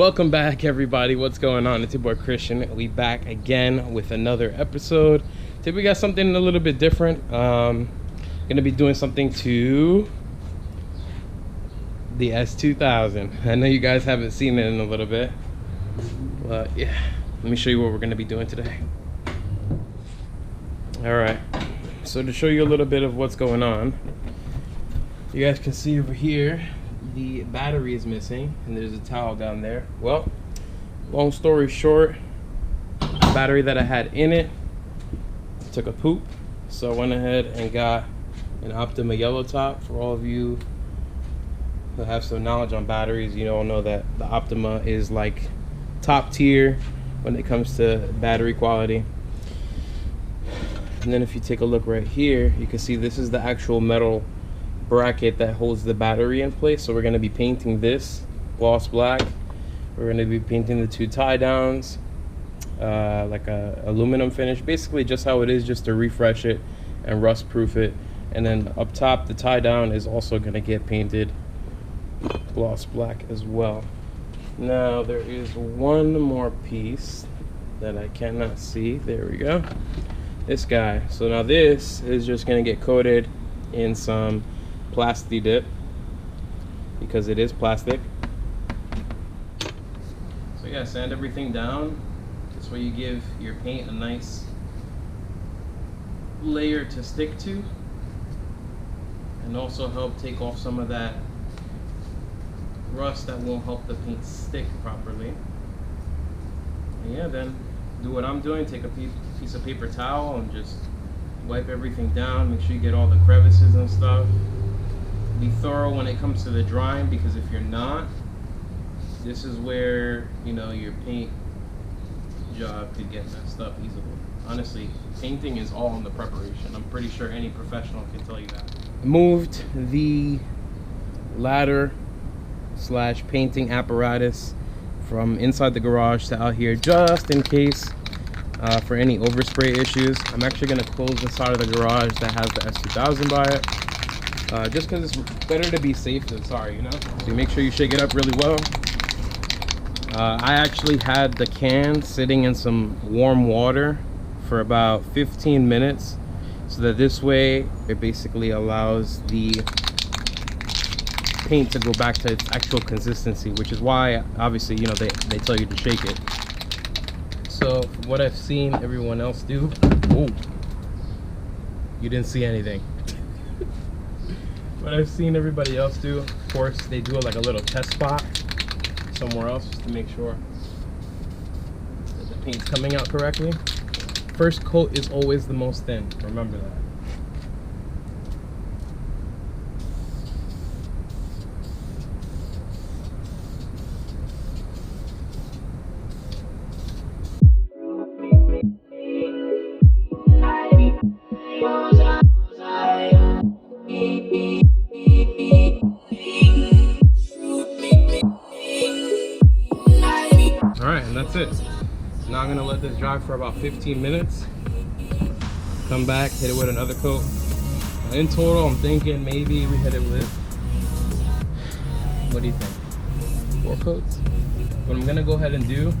Welcome back, everybody. What's going on? It's your boy Christian. We back again with another episode. Today we got something a little bit different. Gonna be doing something to the S2000. I know you guys haven't seen it in a little bit, but yeah, let me show you what we're gonna be doing today. All right. So to show you a little bit of what's going on, you guys can see over here the battery is missing and there's a towel down there. Well, long story short, the battery that I had in it took a poop, so I went ahead and got an Optima yellow top. For all of you who have some knowledge on batteries, you all know that the Optima is like top tier when it comes to battery quality. And then if you take a look right here, you can see this is the actual metal bracket that holds the battery in place. So we're going to be painting this gloss black. We're going to be painting the two tie downs like a aluminum finish, basically just how it is, just to refresh it and rust proof it. And then up top, the tie down is also going to get painted gloss black as well. Now there is one more piece that I cannot see. There we go, this guy. So now this is just going to get coated in some plasti dip because it is plastic. So yeah, sand everything down. This way you give your paint a nice layer to stick to, and also help take off some of that rust that won't help the paint stick properly. And yeah, then do what I'm doing, take a piece of paper towel and just wipe everything down. Make sure you get all the crevices and stuff. Be thorough when it comes to the drying, because if you're not, this is where, you know, your paint job could get messed up easily. Honestly, painting is all in the preparation. I'm pretty sure any professional can tell you that. I moved the ladder slash painting apparatus from inside the garage to out here just in case for any overspray issues. I'm actually going to close the side of the garage that has the S2000 by it. Just because it's better to be safe than sorry, you know? So you make sure you shake it up really well. I actually had the can sitting in some warm water for about 15 minutes, so that this way it basically allows the paint to go back to its actual consistency, which is why, obviously, you know, they tell you to shake it. So from what I've seen everyone else do, oh, you didn't see anything. What I've seen everybody else do, of course, they do like a little test spot somewhere else just to make sure that the paint's coming out correctly. First coat is always the most thin, remember that. Alright, and that's it. Now I'm gonna let this dry for about 15 minutes. Come back, hit it with another coat. In total, I'm thinking maybe we hit it with, what do you think? 4 coats? What I'm gonna go ahead and do,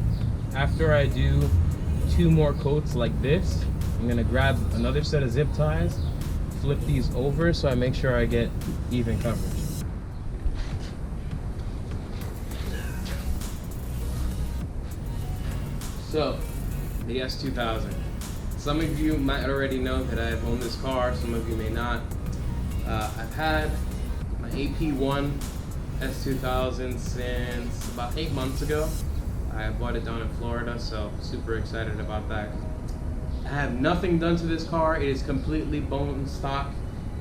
after I do 2 more coats like this, I'm gonna grab another set of zip ties, flip these over so I make sure I get even coverage. So, the S2000. Some of you might already know that I've owned this car, some of you may not. I've had my AP1 S2000 since about 8 months ago. I bought it down in Florida, so super excited about that. I have nothing done to this car. It is completely bone stock.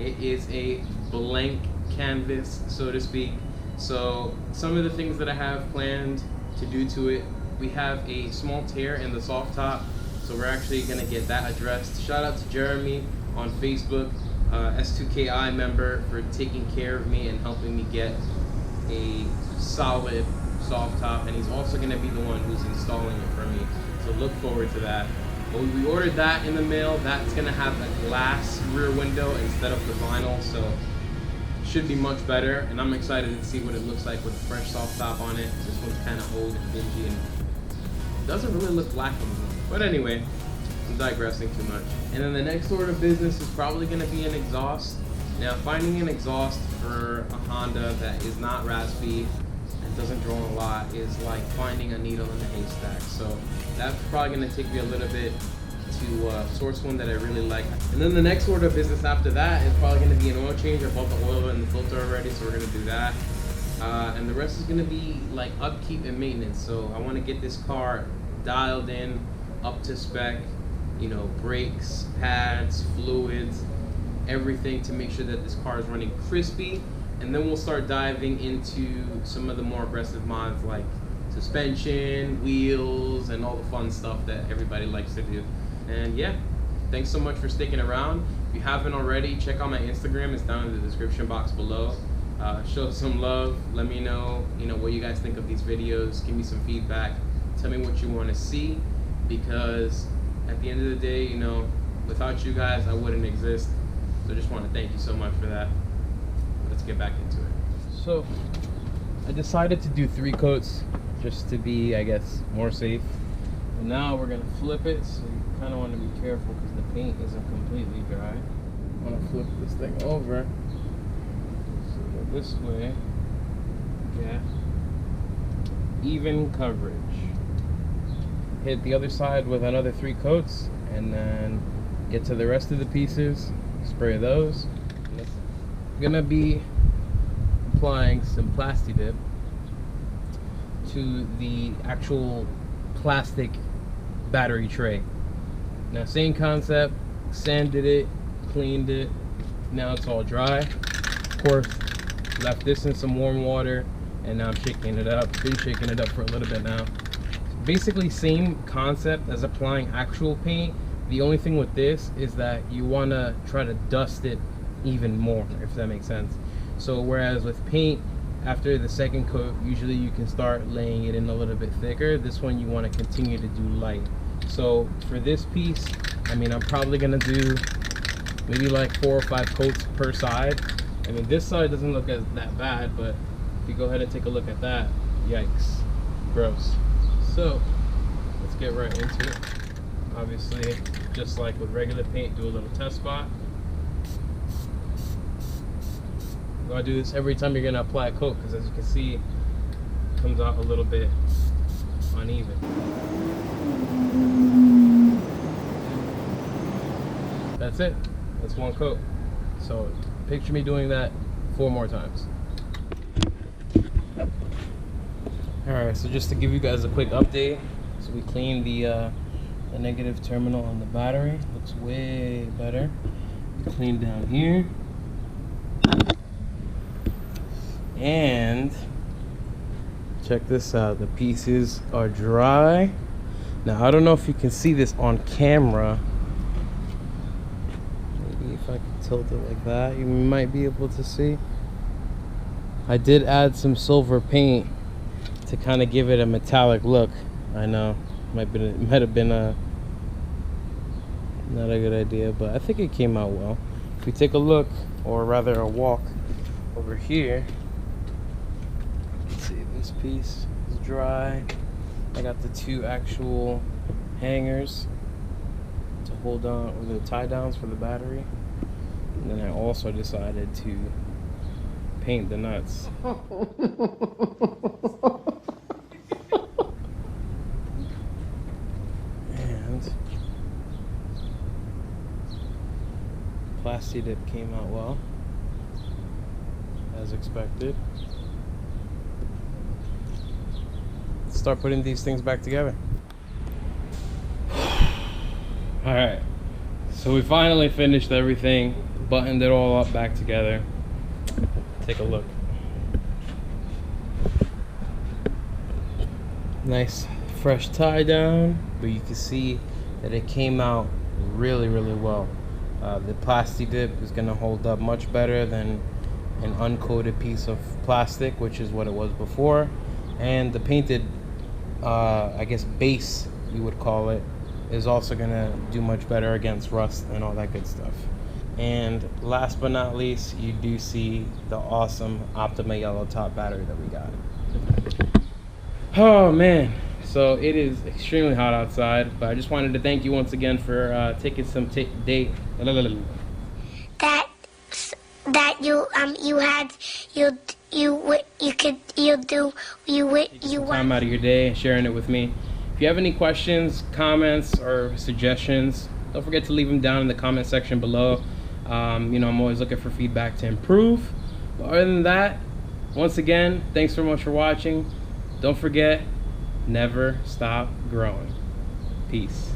It is a blank canvas, so to speak. So some of the things that I have planned to do to it, we have a small tear in the soft top, so we're actually gonna get that addressed. Shout out to Jeremy on Facebook, S2KI member, for taking care of me and helping me get a solid soft top, and he's also gonna be the one who's installing it for me, so look forward to that. But we ordered that in the mail. That's gonna have a glass rear window instead of the vinyl, so should be much better, and I'm excited to see what it looks like with a fresh soft top on it. This one's kind of old and dingy and doesn't really look black anymore. But anyway, I'm digressing too much. And then the next order of business is probably going to be an exhaust. Now, finding an exhaust for a Honda that is not raspy and doesn't drone a lot is like finding a needle in a haystack. So that's probably going to take me a little bit to source one that I really like. And then the next order of business after that is probably going to be an oil change. I bought the oil and the filter already, so we're going to do that. And the rest is going to be like upkeep and maintenance. So I want to get this car dialed in, up to spec, you know, brakes, pads, fluids, everything to make sure that this car is running crispy. And then we'll start diving into some of the more aggressive mods like suspension, wheels, and all the fun stuff that everybody likes to do. And yeah, thanks so much for sticking around. If you haven't already, check out my Instagram. It's down in the description box below. Show some love. Let me know, what you guys think of these videos. Give me some feedback. Tell me what you want to see, because at the end of the day, without you guys, I wouldn't exist. So I just want to thank you so much for that. Let's get back into it. So I decided to do 3 coats just to be, I guess, more safe. And now we're gonna flip it, so you kind of want to be careful because the paint isn't completely dry. I want to flip this thing over. So go this way. Yeah. Even coverage. Hit the other side with another 3 coats, and then get to the rest of the pieces. Spray those. I'm gonna be applying some Plasti Dip to the actual plastic battery tray. Now, same concept, sanded it, cleaned it, now it's all dry. Of course, left this in some warm water, and now I'm shaking it up. Been shaking it up for a little bit now. Basically same concept as applying actual paint. The only thing with this is that you want to try to dust it even more, if that makes sense. So whereas with paint, after the second coat, usually you can start laying it in a little bit thicker. This one you want to continue to do light. So for this piece, I'm probably gonna do maybe like 4 or 5 coats per side. This side doesn't look that bad, but if you go ahead and take a look at that, yikes, gross. So let's get right into it. Obviously, just like with regular paint, do a little test spot. You gotta do this every time you're gonna apply a coat, because as you can see, it comes out a little bit uneven. That's it. That's 1 coat. So picture me doing that 4 more times. Alright, so just to give you guys a quick update, so we cleaned the negative terminal on the battery. Looks way better. Clean down here. And check this out, the pieces are dry. Now I don't know if you can see this on camera. Maybe if I could tilt it like that, you might be able to see. I did add some silver paint to kind of give it a metallic look. I know, might have been a not a good idea, but I think it came out well. If we take a look, or rather a walk over here, let's see, this piece is dry. I got the 2 actual hangers to hold on, or the tie downs for the battery. And then I also decided to paint the nuts. And Plasti Dip came out well, as expected. Let's start putting these things back together. Alright, so we finally finished everything, buttoned it all up back together. Take a look. Nice fresh tie down, but you can see that it came out really well. The Plasti Dip is going to hold up much better than an uncoated piece of plastic, which is what it was before. And the painted, I guess, base, you would call it, is also going to do much better against rust and all that good stuff. And last but not least, you do see the awesome Optima yellow top battery that we got. Oh man, so it is extremely hot outside, but I just wanted to thank you once again for taking some date. That you time out of your day and sharing it with me. If you have any questions, comments, or suggestions, don't forget to leave them down in the comment section below. I'm always looking for feedback to improve. But other than that, once again, thanks so much for watching. Don't forget, never stop growing. Peace.